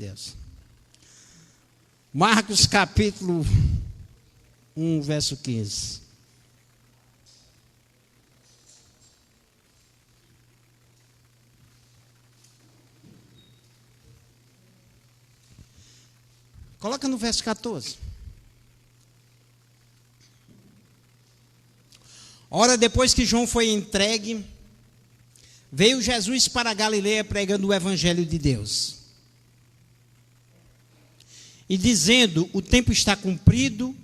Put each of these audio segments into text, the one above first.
Deus. Marcos capítulo 1, verso 15. Coloca no verso 14. Ora, depois que João foi entregue, veio Jesus para a Galileia pregando o evangelho de Deus. E dizendo, o tempo está cumprido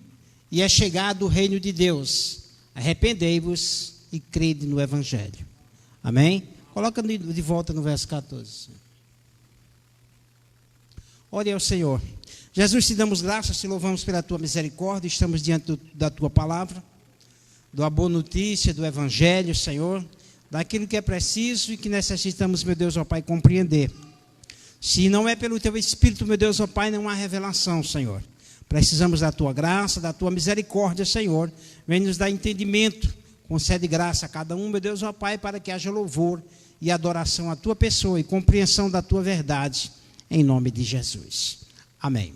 e é chegado o reino de Deus. Arrependei-vos e crede no evangelho. Amém? Coloca de volta no verso 14. Ore ao Senhor. Jesus, te damos graças, te louvamos pela tua misericórdia, estamos diante da tua palavra, da boa notícia, do evangelho, Senhor, daquilo que é preciso e que necessitamos, meu Deus, ó Pai, compreender. Se não é pelo teu Espírito, meu Deus, ó Pai, não há revelação, Senhor. Precisamos da tua graça, da tua misericórdia, Senhor. Vem nos dar entendimento, concede graça a cada um, meu Deus, ó Pai, para que haja louvor e adoração à tua pessoa e compreensão da tua verdade, em nome de Jesus. Amém.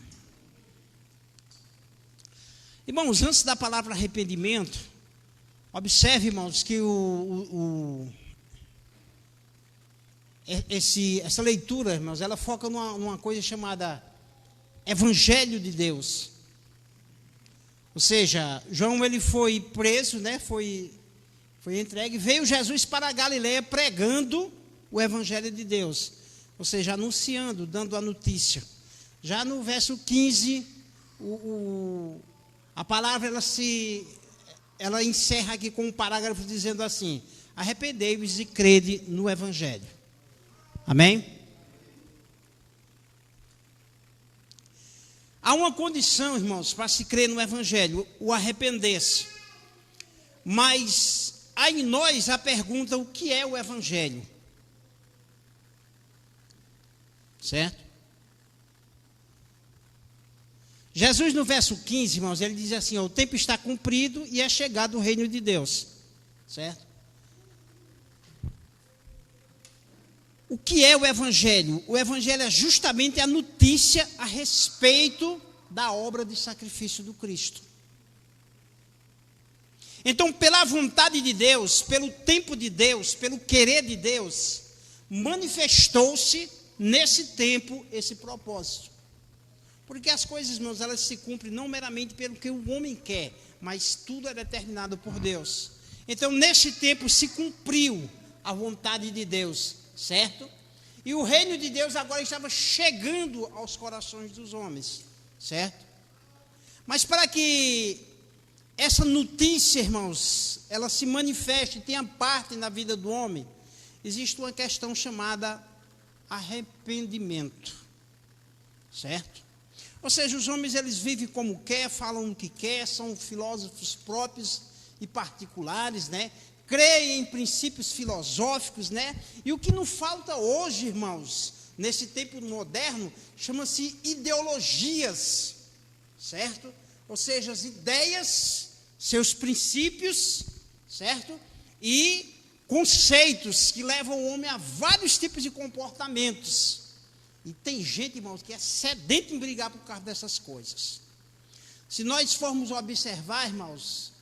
Irmãos, antes da palavra arrependimento, observe, irmãos, que essa leitura, irmãos, ela foca numa coisa chamada Evangelho de Deus. Ou seja, João ele foi preso, né? Foi entregue, veio Jesus para a Galileia pregando o Evangelho de Deus. Ou seja, anunciando, dando a notícia. Já no verso 15, a palavra ela encerra aqui com um parágrafo dizendo assim: arrependei-vos e crede no Evangelho. Amém? Há uma condição, irmãos, para se crer no Evangelho, o arrepender-se. Mas há em nós a pergunta: o que é o Evangelho? Certo? Jesus no verso 15, irmãos, ele diz assim: ó, o tempo está cumprido e é chegado o reino de Deus. Certo? O que é o Evangelho? O Evangelho é justamente a notícia a respeito da obra de sacrifício do Cristo. Então, pela vontade de Deus, pelo tempo de Deus, pelo querer de Deus, manifestou-se nesse tempo esse propósito. Porque as coisas, irmãos, elas se cumprem não meramente pelo que o homem quer, mas tudo é determinado por Deus. Então, nesse tempo se cumpriu a vontade de Deus. Certo? E o reino de Deus agora estava chegando aos corações dos homens. Certo? Mas para que essa notícia, irmãos, ela se manifeste e tenha parte na vida do homem, existe uma questão chamada arrependimento. Certo? Ou seja, os homens eles vivem como quer, falam o que quer, são filósofos próprios e particulares, né? Creem em princípios filosóficos, né? E o que não falta hoje, irmãos, nesse tempo moderno, chama-se ideologias, certo? Ou seja, as ideias, seus princípios, certo? E conceitos que levam o homem a vários tipos de comportamentos. E tem gente, irmãos, que é sedento em brigar por causa dessas coisas. Se nós formos observar, irmãos,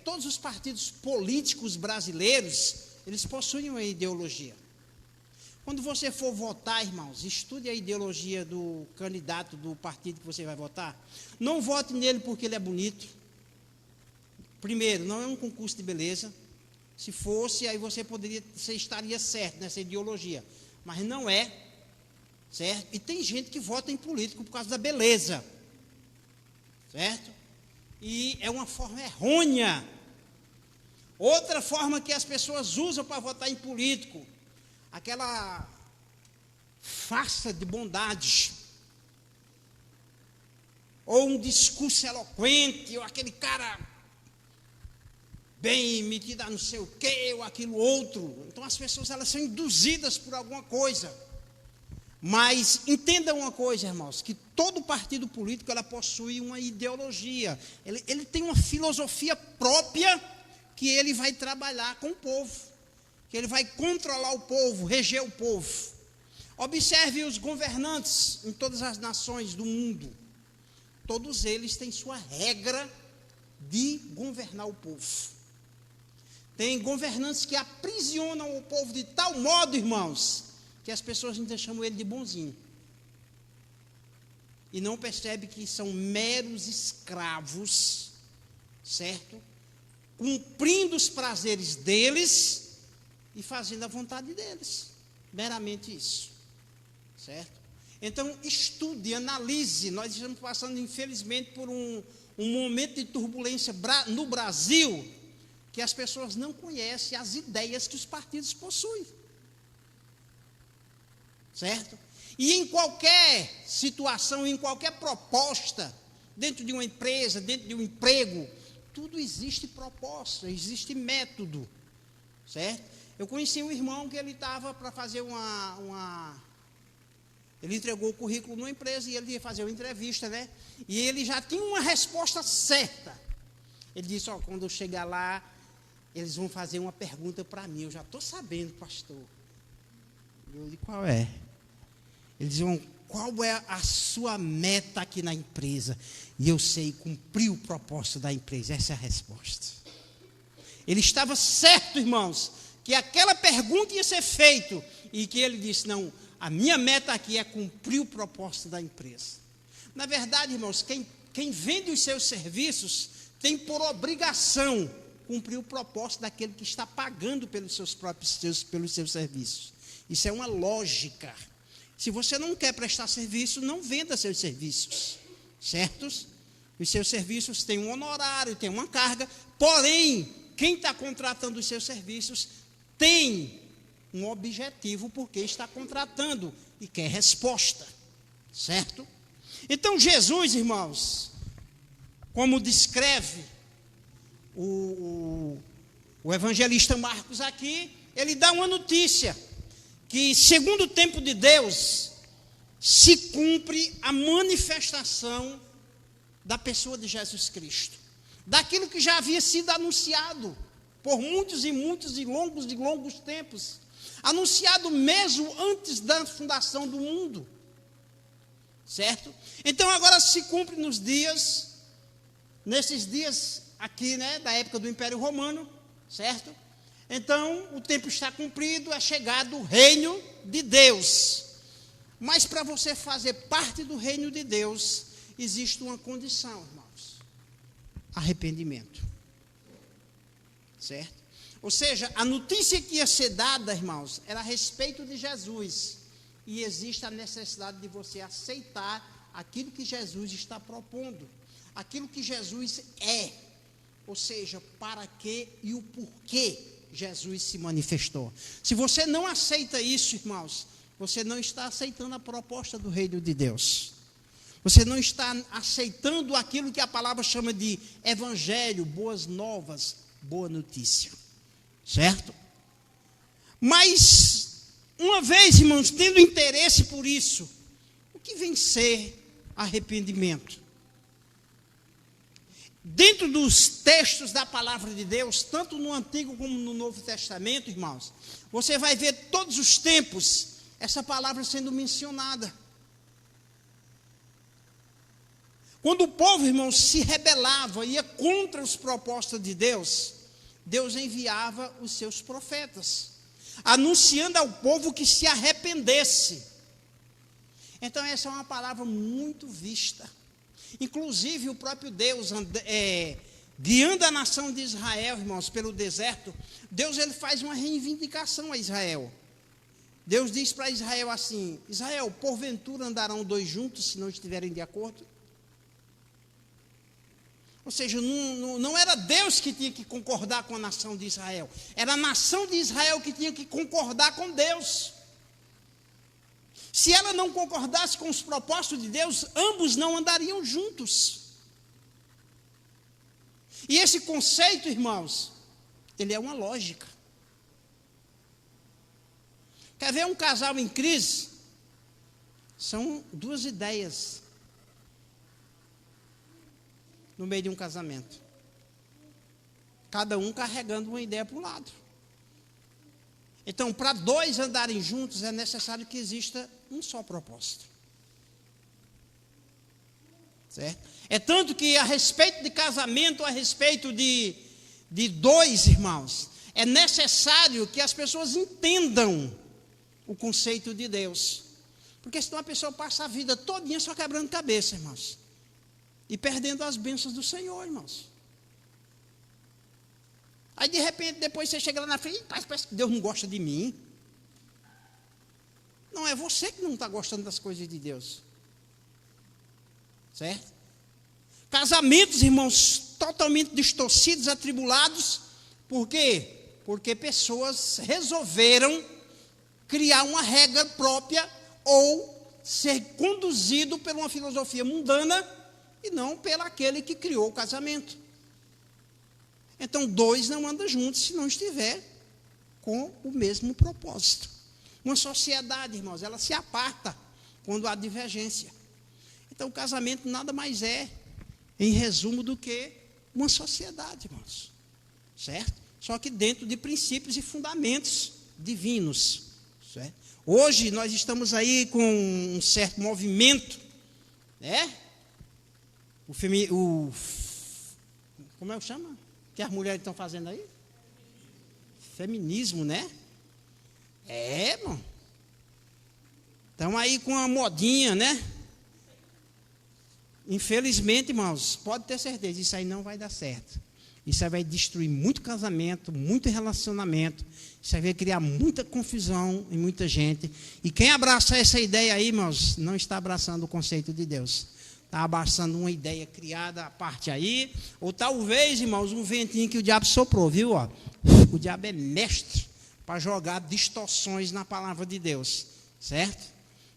todos os partidos políticos brasileiros, eles possuem uma ideologia. Quando você for votar, irmãos, estude a ideologia do candidato do partido que você vai votar. Não vote nele porque ele é bonito. Primeiro, não é um concurso de beleza. Se fosse, aí você estaria certo nessa ideologia. Mas não é, certo? E tem gente que vota em político por causa da beleza, certo? E é uma forma errônea. Outra forma que as pessoas usam para votar em político, aquela farsa de bondade, ou um discurso eloquente, ou aquele cara bem metido a não sei o quê, ou aquilo outro. Então as pessoas elas são induzidas por alguma coisa. Mas entenda uma coisa, irmãos, que todo partido político ela possui uma ideologia. Ele tem uma filosofia própria que ele vai trabalhar com o povo, que ele vai controlar o povo, reger o povo. Observe os governantes em todas as nações do mundo. Todos eles têm sua regra de governar o povo. Tem governantes que aprisionam o povo de tal modo, irmãos, que as pessoas ainda chamam ele de bonzinho. E não percebe que são meros escravos, certo? Cumprindo os prazeres deles e fazendo a vontade deles. Meramente isso, certo? Então, estude, analise. Nós estamos passando, infelizmente, por um momento de turbulência no Brasil, que as pessoas não conhecem as ideias que os partidos possuem, certo? E em qualquer situação, em qualquer proposta, dentro de uma empresa, dentro de um emprego, tudo existe proposta, existe método, certo? Eu conheci um irmão que ele estava para fazer ele entregou o currículo numa empresa e ele ia fazer uma entrevista, né? E ele já tinha uma resposta certa. Ele disse, quando eu chegar lá, eles vão fazer uma pergunta para mim. Eu já estou sabendo, pastor. Eu disse, qual é? Eles diziam, qual é a sua meta aqui na empresa? E eu sei, cumprir o propósito da empresa. Essa é a resposta. Ele estava certo, irmãos, que aquela pergunta ia ser feita. E que ele disse, não, a minha meta aqui é cumprir o propósito da empresa. Na verdade, irmãos, quem vende os seus serviços tem por obrigação cumprir o propósito daquele que está pagando pelos seus serviços. Isso é uma lógica. Se você não quer prestar serviço, não venda seus serviços, certo? Os seus serviços têm um honorário, têm uma carga, porém, quem está contratando os seus serviços tem um objetivo porque está contratando e quer resposta, certo? Então, Jesus, irmãos, como descreve o evangelista Marcos aqui, ele dá uma notícia, que segundo o tempo de Deus, se cumpre a manifestação da pessoa de Jesus Cristo, daquilo que já havia sido anunciado por muitos e muitos e longos tempos, anunciado mesmo antes da fundação do mundo, certo? Então agora se cumpre nesses dias aqui, né, da época do Império Romano, certo? Então o tempo está cumprido, é chegado o reino de Deus. Mas para você fazer parte do reino de Deus, existe uma condição, irmãos: arrependimento, certo? Ou seja, a notícia que ia ser dada, irmãos, era a respeito de Jesus. E existe a necessidade de você aceitar aquilo que Jesus está propondo, aquilo que Jesus é. Ou seja, para que e o porquê Jesus se manifestou. Se você não aceita isso, irmãos, você não está aceitando a proposta do reino de Deus. Você não está aceitando aquilo que a palavra chama de evangelho, boas novas, boa notícia. Certo? Mas, uma vez, irmãos, tendo interesse por isso, o que vem ser arrependimento? Dentro dos textos da palavra de Deus, tanto no Antigo como no Novo Testamento, irmãos, você vai ver todos os tempos essa palavra sendo mencionada. Quando o povo, irmãos, se rebelava, ia contra os propósitos de Deus, Deus enviava os seus profetas, anunciando ao povo que se arrependesse. Então essa é uma palavra muito vista. Inclusive o próprio Deus, guiando a nação de Israel, irmãos, pelo deserto, Deus ele faz uma reivindicação a Israel. Deus diz para Israel assim: Israel, porventura andarão dois juntos se não estiverem de acordo? Ou seja, não era Deus que tinha que concordar com a nação de Israel, era a nação de Israel que tinha que concordar com Deus. Se ela não concordasse com os propósitos de Deus, ambos não andariam juntos. E esse conceito, irmãos, ele é uma lógica. Quer ver um casal em crise? São duas ideias no meio de um casamento, cada um carregando uma ideia para o lado. Então, para dois andarem juntos, é necessário que exista um só propósito. Certo? É tanto que a respeito de casamento, a respeito de dois irmãos, é necessário que as pessoas entendam o conceito de Deus. Porque senão a pessoa passa a vida todinha só quebrando cabeça, irmãos. E perdendo as bênçãos do Senhor, irmãos. Aí de repente, depois você chega lá na frente, parece que Deus não gosta de mim. Não, é você que não está gostando das coisas de Deus. Certo? Casamentos, irmãos, totalmente distorcidos, atribulados. Por quê? Porque pessoas resolveram criar uma regra própria ou ser conduzido por uma filosofia mundana e não pelo aquele que criou o casamento. Então, dois não andam juntos se não estiver com o mesmo propósito. Uma sociedade, irmãos, ela se aparta quando há divergência. Então, o casamento nada mais é, em resumo, do que uma sociedade, irmãos. Certo? Só que dentro de princípios e fundamentos divinos. Certo? Hoje nós estamos aí com um certo movimento, né? Como é que chama? Que as mulheres estão fazendo aí? Feminismo, né? Irmão. Estão aí com uma modinha, né? Infelizmente, irmãos, pode ter certeza, isso aí não vai dar certo. Isso aí vai destruir muito casamento, muito relacionamento. Isso aí vai criar muita confusão em muita gente. E quem abraça essa ideia aí, irmãos, não está abraçando o conceito de Deus. Está abraçando uma ideia criada à parte aí. Ou talvez, irmãos, um ventinho que o diabo soprou, viu? Ó? O diabo é mestre para jogar distorções na palavra de Deus. Certo?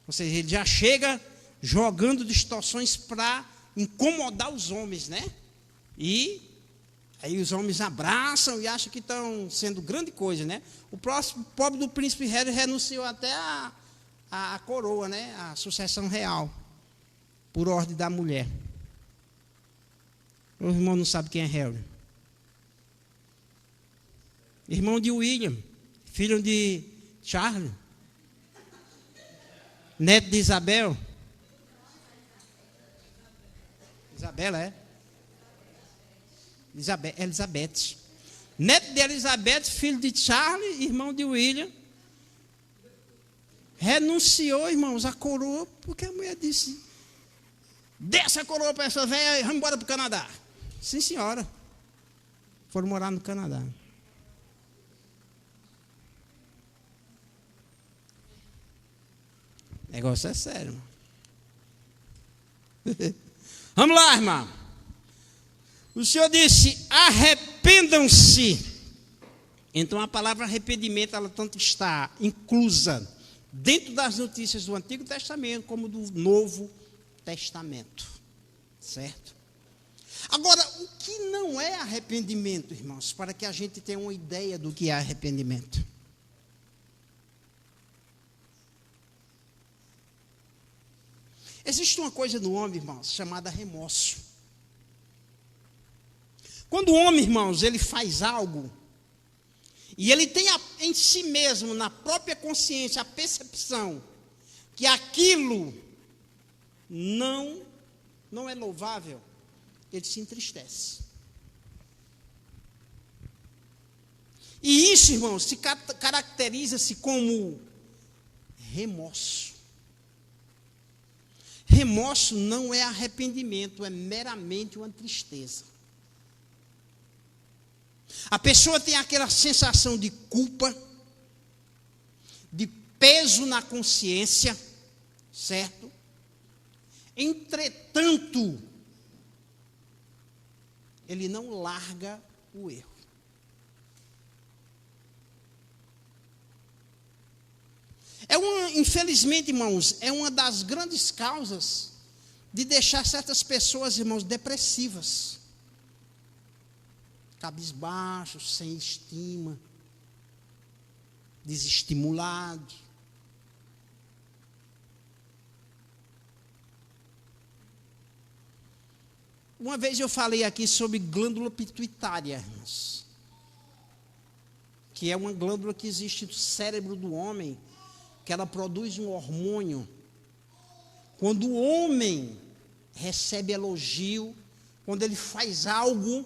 Ou seja, ele já chega jogando distorções para incomodar os homens, né? E aí os homens abraçam e acham que estão sendo grande coisa, né? O pobre do príncipe Harry renunciou até a coroa, né? A sucessão real, por ordem da mulher. O irmão não sabe quem é Harry. Irmão de William, filho de Charles, neto de Isabel. Isabela, é? Elizabeth. Neto de Elizabeth, filho de Charles, irmão de William. Renunciou, irmãos, a coroa, porque a mulher disse: dê essa coroa para essa velha e vamos embora para o Canadá. Sim, senhora. Foram morar no Canadá. O negócio é sério. Vamos lá, irmão. O Senhor disse: arrependam-se. Então a palavra arrependimento, ela tanto está inclusa dentro das notícias do Antigo Testamento como do Novo Testamento. Certo? Agora, o que não é arrependimento, irmãos? Para que a gente tenha uma ideia do que é arrependimento. Existe uma coisa no homem, irmãos, chamada remorso. Quando o homem, irmãos, ele faz algo, e ele tem em si mesmo, na própria consciência, a percepção que aquilo não é louvável, ele se entristece. E isso, irmãos, caracteriza-se como remorso. Remorso não é arrependimento, é meramente uma tristeza. A pessoa tem aquela sensação de culpa, de peso na consciência, certo? Entretanto, ele não larga o erro. Infelizmente, irmãos, é uma das grandes causas de deixar certas pessoas, irmãos, depressivas, cabisbaixos, sem estima, desestimulados. Uma vez eu falei aqui sobre glândula pituitária, irmãos. que é uma glândula que existe no cérebro do homem, que ela produz um hormônio. Quando o homem recebe elogio, quando ele faz algo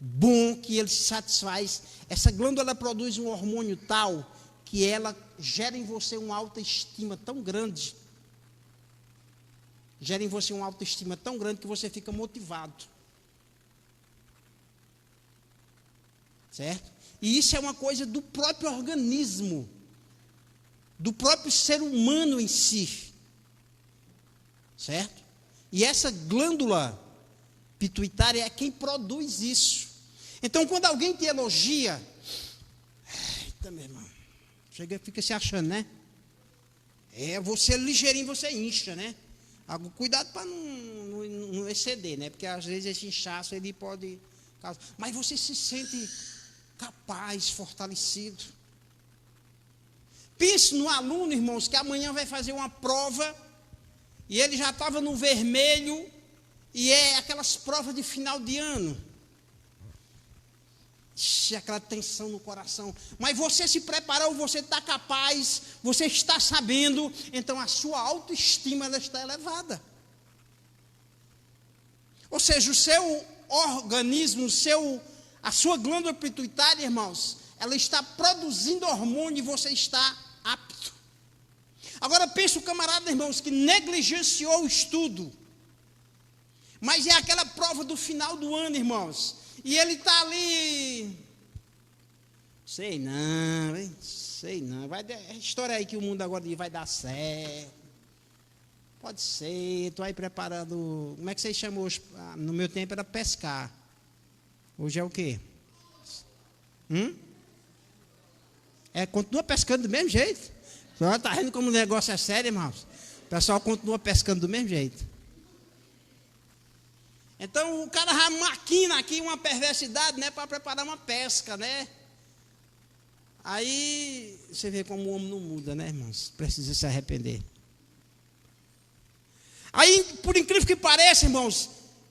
bom, que ele se satisfaz, essa glândula produz um hormônio tal que ela gera em você uma autoestima tão grande, que você fica motivado. Certo? E isso é uma coisa do próprio organismo, do próprio ser humano em si. Certo? E essa glândula pituitária é quem produz isso. Então, quando alguém te elogia, eita, meu irmão, fica se achando, né? Você ligeirinho, você incha, né? Cuidado para não exceder, né? Porque às vezes esse inchaço ele pode causar. Mas você se sente capaz, fortalecido. Pense no aluno, irmãos, que amanhã vai fazer uma prova e ele já estava no vermelho, e é aquelas provas de final de ano. Aquela tensão no coração. Mas você se preparou, você está capaz, você está sabendo, então a sua autoestima ela está elevada. Ou seja, o seu organismo, a sua glândula pituitária, irmãos, ela está produzindo hormônio e você está apto. Agora pense o camarada, irmãos, que negligenciou o estudo, mas é aquela prova do final do ano, irmãos, e ele está ali, sei não, história aí que o mundo agora vai dar certo, pode ser, estou aí preparando, como é que vocês chamam hoje? No meu tempo era pescar, hoje é o quê? Continua pescando do mesmo jeito, está vendo como o negócio é sério, irmãos? O pessoal continua pescando do mesmo jeito. Então, o cara já maquina aqui uma perversidade, né, para preparar uma pesca, né? Aí, você vê como o homem não muda, né, irmãos? Precisa se arrepender. Aí, por incrível que pareça, irmãos,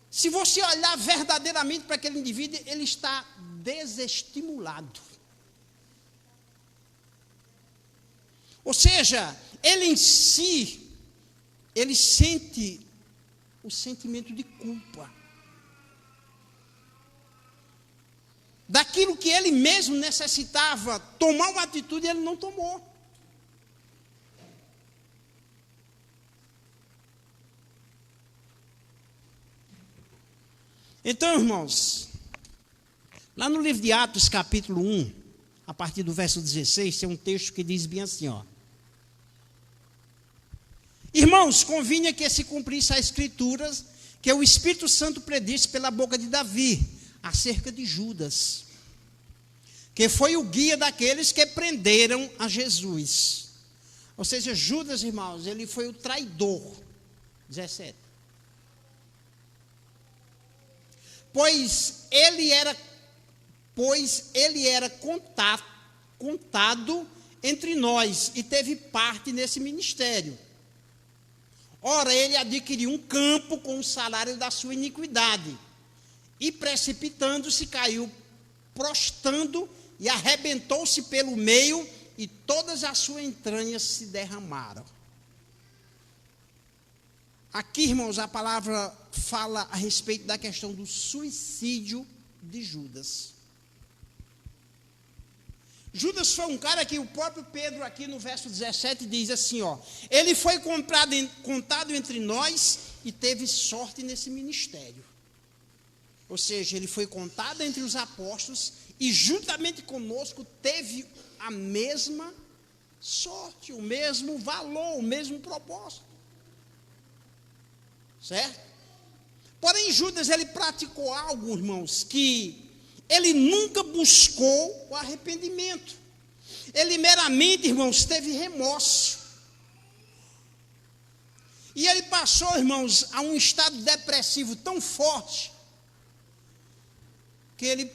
se você olhar verdadeiramente para aquele indivíduo, ele está desestimulado. Ou seja, ele em si, ele sente o sentimento de culpa. Daquilo que ele mesmo necessitava tomar uma atitude, ele não tomou. Então, irmãos, lá no livro de Atos, capítulo 1, a partir do verso 16, tem um texto que diz bem assim, ó. Irmãos, convinha que se cumprisse a Escritura, que o Espírito Santo predisse pela boca de Davi, acerca de Judas, que foi o guia daqueles que prenderam a Jesus. Ou seja, Judas, irmãos, ele foi o traidor. 17. Pois ele era contado entre nós e teve parte nesse ministério. Ora, ele adquiriu um campo com o salário da sua iniquidade, e precipitando-se, caiu, prostrando, e arrebentou-se pelo meio, e todas as suas entranhas se derramaram. Aqui, irmãos, a palavra fala a respeito da questão do suicídio de Judas. Judas foi um cara que o próprio Pedro, aqui no verso 17, diz assim, ó, ele foi contado entre nós e teve sorte nesse ministério. Ou seja, ele foi contado entre os apóstolos e juntamente conosco teve a mesma sorte, o mesmo valor, o mesmo propósito. Certo? Porém, Judas, ele praticou algo, irmãos, que ele nunca buscou o arrependimento. Ele meramente, irmãos, teve remorso. E ele passou, irmãos, a um estado depressivo tão forte, que ele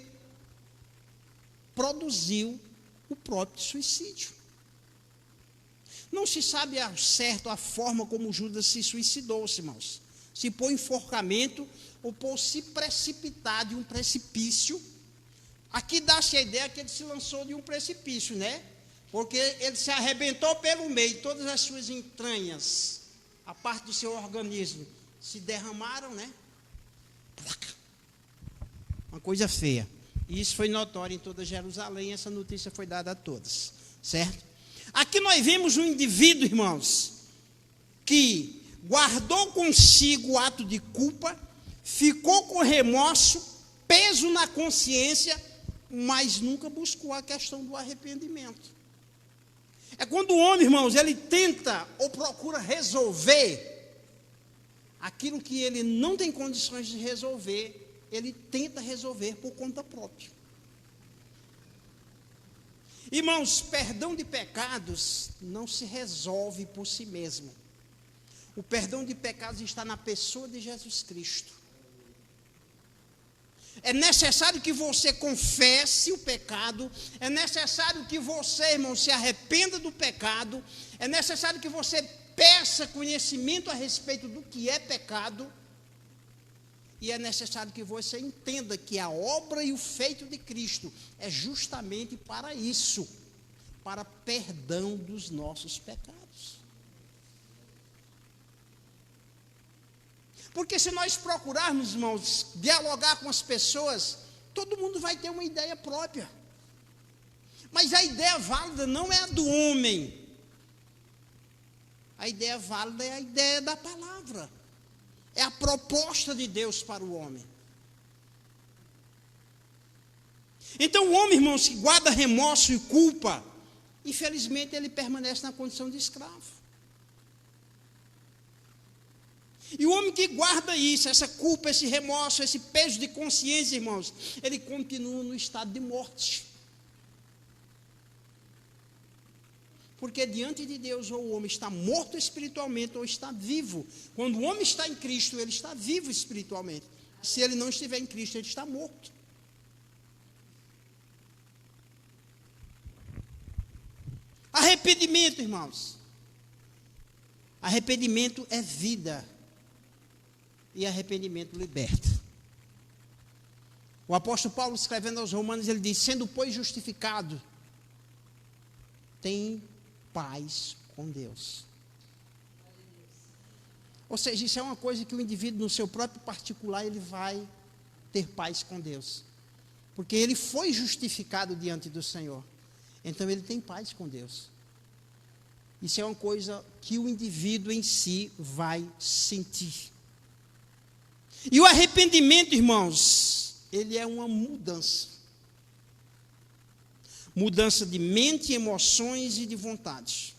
produziu o próprio suicídio. Não se sabe ao certo a forma como Judas se suicidou, irmãos. Se por enforcamento ou por se precipitar de um precipício Aqui dá-se a ideia que ele se lançou de um precipício, né? Porque ele se arrebentou pelo meio, todas as suas entranhas, a parte do seu organismo, se derramaram, né? Uma coisa feia. E isso foi notório em toda Jerusalém, essa notícia foi dada a todos, certo? Aqui nós vemos um indivíduo, irmãos, que guardou consigo o ato de culpa, ficou com remorso, peso na consciência, mas nunca buscou a questão do arrependimento. É quando o homem, irmãos, ele tenta ou procura resolver aquilo que ele não tem condições de resolver, ele tenta resolver por conta própria. Irmãos, perdão de pecados não se resolve por si mesmo. O perdão de pecados está na pessoa de Jesus Cristo. É necessário que você confesse o pecado, é necessário que você, irmão, se arrependa do pecado, é necessário que você peça conhecimento a respeito do que é pecado, e é necessário que você entenda que a obra e o feito de Cristo é justamente para isso, para perdão dos nossos pecados. Porque se nós procurarmos, irmãos, dialogar com as pessoas, todo mundo vai ter uma ideia própria. Mas a ideia válida não é a do homem. A ideia válida é a ideia da palavra. É a proposta de Deus para o homem. Então o homem, irmãos, que guarda remorso e culpa, infelizmente ele permanece na condição de escravo. E o homem que guarda isso, essa culpa, esse remorso, esse peso de consciência, irmãos, ele continua no estado de morte. Porque diante de Deus, ou o homem está morto espiritualmente, ou está vivo. Quando o homem está em Cristo, ele está vivo espiritualmente. Se ele não estiver em Cristo, ele está morto. Arrependimento, irmãos. Arrependimento é vida. E arrependimento liberta. O apóstolo Paulo, escrevendo aos Romanos, ele diz: sendo, pois, justificado, tem paz com Deus. Ou seja, isso é uma coisa que o indivíduo, no seu próprio particular, ele vai ter paz com Deus. Porque ele foi justificado diante do Senhor. Então ele tem paz com Deus. Isso é uma coisa que o indivíduo em si vai sentir. E o arrependimento, irmãos, ele é uma mudança. Mudança de mente, emoções e de vontades.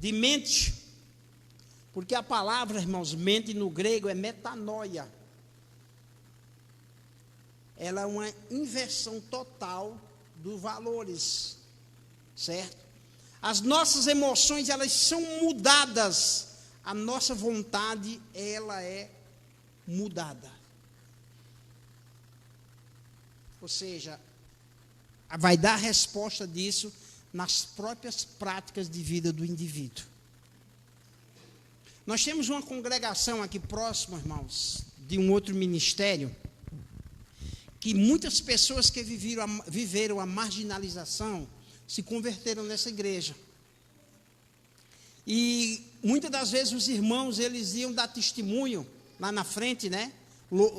De mente, porque a palavra, irmãos, mente no grego é metanoia. Ela é uma inversão total dos valores, certo? As nossas emoções, elas são mudadas. A nossa vontade, ela é mudada. Ou seja, vai dar a resposta disso nas próprias práticas de vida do indivíduo. Nós temos uma congregação aqui próxima, irmãos, de um outro ministério, que muitas pessoas que viveram a marginalização se converteram nessa igreja. E muitas das vezes os irmãos, eles iam dar testemunho lá na frente, né?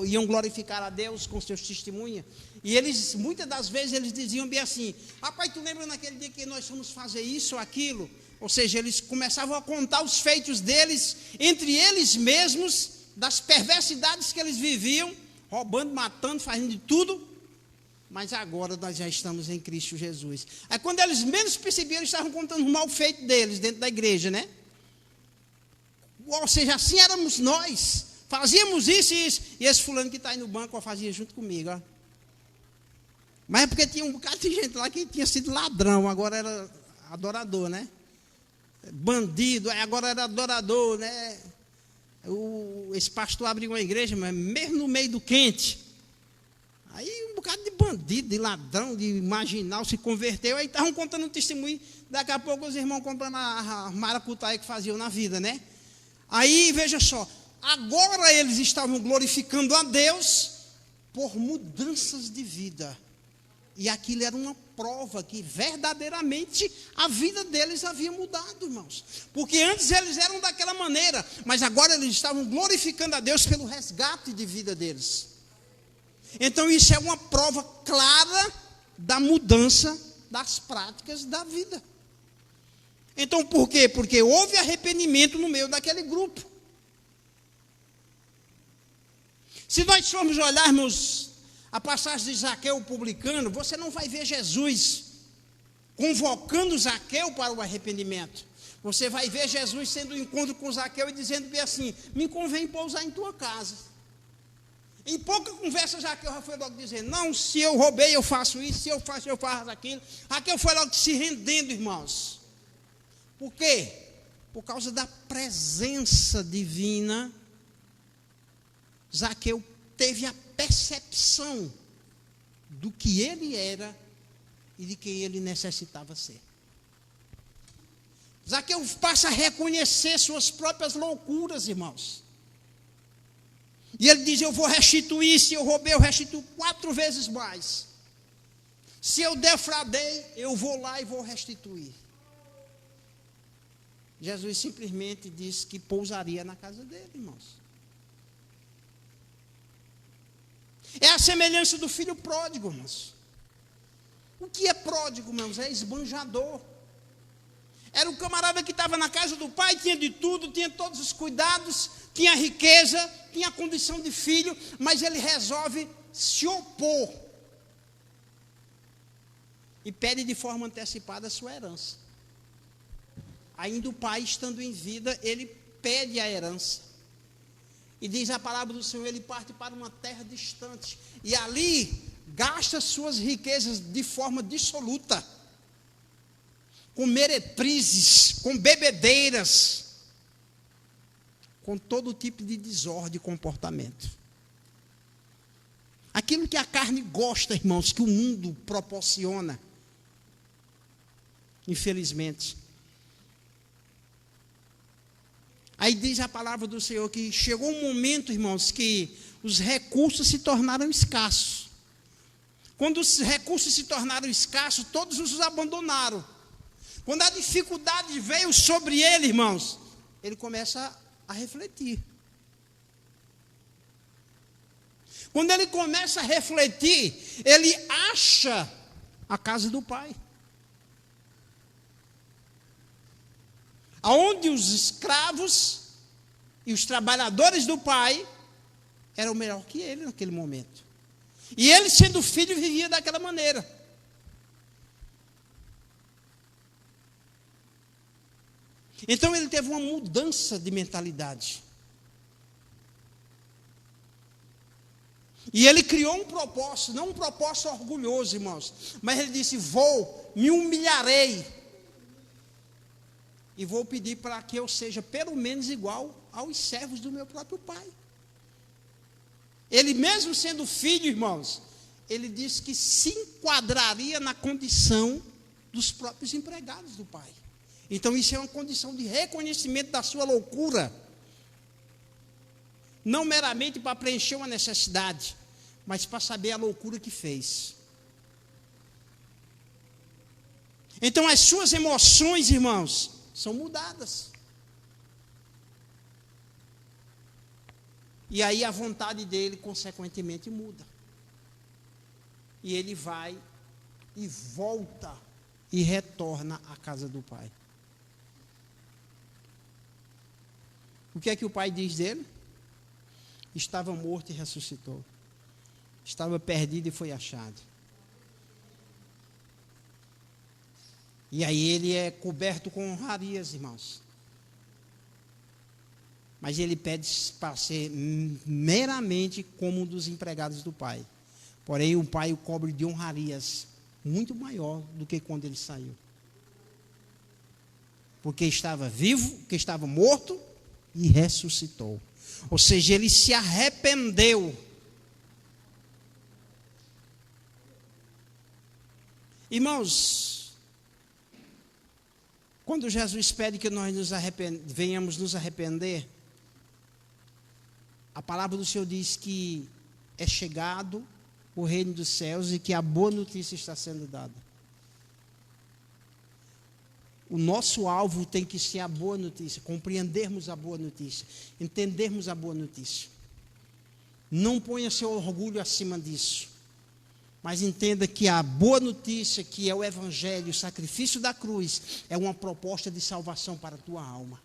Iam glorificar a Deus com seus testemunhos. E eles, muitas das vezes, eles diziam bem assim: rapaz, tu lembra naquele dia que nós fomos fazer isso ou aquilo? Ou seja, eles começavam a contar os feitos deles, entre eles mesmos, das perversidades que eles viviam, roubando, matando, fazendo de tudo. Mas agora nós já estamos em Cristo Jesus. Aí quando eles menos percebiam, eles estavam contando o mal feito deles dentro da igreja, né? Ou seja, assim éramos nós. Fazíamos isso e isso. E esse fulano que está aí no banco, ó, fazia junto comigo, ó. Mas é porque tinha um bocado de gente lá que tinha sido ladrão, agora era adorador, né? Bandido, agora era adorador, né? Esse pastor abriu uma igreja, mas mesmo no meio do quente. Aí um bocado de bandido, de ladrão, de marginal se converteu, aí estavam contando um testemunho, daqui a pouco os irmãos comprando a maracutaia que faziam na vida, né? Aí, veja só, Agora eles estavam glorificando a Deus por mudanças de vida. E aquilo era uma prova que verdadeiramente a vida deles havia mudado, irmãos. Porque antes eles eram daquela maneira, mas agora eles estavam glorificando a Deus pelo resgate de vida deles. Então isso é uma prova clara da mudança das práticas da vida. Então por quê? Porque houve arrependimento no meio daquele grupo. Se nós formos olharmos a passagem de Zaqueu publicano, você não vai ver Jesus convocando Zaqueu para o arrependimento. Você vai ver Jesus tendo um encontro com Zaqueu e dizendo bem assim: me convém pousar em tua casa. Em pouca conversa, Zaqueu já foi logo dizendo: não, se eu roubei, eu faço isso, se eu faço aquilo. Zaqueu foi logo se rendendo, irmãos. Por quê? Por causa da presença divina. Zaqueu teve a percepção do que ele era e de quem ele necessitava ser. Zaqueu passa a reconhecer suas próprias loucuras, irmãos. E ele diz: eu vou restituir, se eu roubei, eu restituo 4 vezes mais. Se eu defraudei, eu vou lá e vou restituir. Jesus simplesmente disse que pousaria na casa dele, irmãos. É a semelhança do filho pródigo, irmãos. O que é pródigo, irmãos? É esbanjador. Era um camarada que estava na casa do pai, tinha de tudo, tinha todos os cuidados, tinha riqueza, tinha a condição de filho, mas ele resolve se opor e pede de forma antecipada a sua herança. Ainda o pai, estando em vida, ele pede a herança. E diz a palavra do Senhor, ele parte para uma terra distante. E ali gasta suas riquezas de forma dissoluta. Com meretrizes, com bebedeiras. Com todo tipo de desordem e comportamento. Aquilo que a carne gosta, irmãos, que o mundo proporciona. Infelizmente. Aí diz a palavra do Senhor que chegou um momento, irmãos, que os recursos se tornaram escassos. Quando os recursos se tornaram escassos, todos os abandonaram. Quando a dificuldade veio sobre ele, irmãos, ele começa a refletir. Quando ele começa a refletir, ele acha a casa do pai. Onde os escravos e os trabalhadores do pai eram melhor que ele naquele momento. E ele, sendo filho, vivia daquela maneira. Então ele teve uma mudança de mentalidade. E ele criou um propósito, não um propósito orgulhoso, irmãos, mas ele disse: me humilharei. E vou pedir para que eu seja pelo menos igual aos servos do meu próprio pai. Ele mesmo sendo filho, irmãos, ele disse que se enquadraria na condição dos próprios empregados do pai. Então isso é uma condição de reconhecimento da sua loucura. Não meramente para preencher uma necessidade, mas para saber a loucura que fez. Então as suas emoções, irmãos, são mudadas. E aí a vontade dele, consequentemente, muda. E ele vai e volta e retorna à casa do pai. O que é que o pai diz dele? Estava morto e ressuscitou. Estava perdido e foi achado. E aí ele é coberto com honrarias, irmãos. Mas ele pede para ser meramente como um dos empregados do pai. Porém, o pai o cobre de honrarias muito maior do que quando ele saiu. Porque estava vivo, que estava morto e ressuscitou. Ou seja, ele se arrependeu. Irmãos, quando Jesus pede que nós venhamos nos arrepender, A palavra do Senhor diz que é chegado o reino dos céus e que a boa notícia está sendo dada. O nosso alvo tem que ser a boa notícia, compreendermos a boa notícia, entendermos a boa notícia. Não ponha seu orgulho acima disso, mas entenda que a boa notícia, que é o Evangelho, o sacrifício da cruz, é uma proposta de salvação para a tua alma.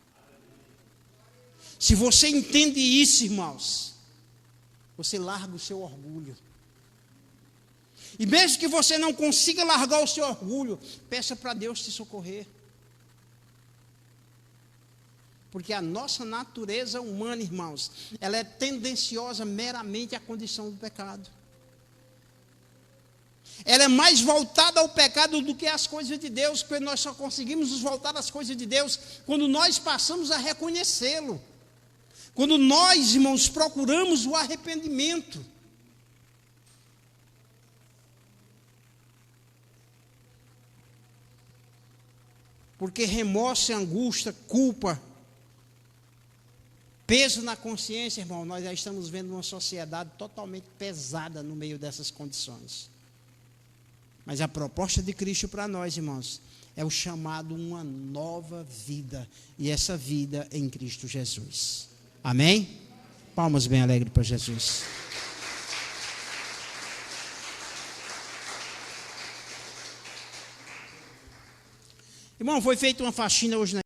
Se você entende isso, irmãos, você larga o seu orgulho. E mesmo que você não consiga largar o seu orgulho, peça para Deus te socorrer. Porque a nossa natureza humana, irmãos, ela é tendenciosa meramente à condição do pecado. Ela é mais voltada ao pecado do que às coisas de Deus, porque nós só conseguimos nos voltar às coisas de Deus quando nós passamos a reconhecê-lo. Quando nós, irmãos, procuramos o arrependimento. Porque remorso, angústia, culpa, peso na consciência, irmão, nós já estamos vendo uma sociedade totalmente pesada no meio dessas condições. Mas a proposta de Cristo para nós, irmãos, é o chamado uma nova vida. E essa vida em Cristo Jesus. Amém? Palmas bem alegres para Jesus. Irmão, foi feita uma faxina hoje na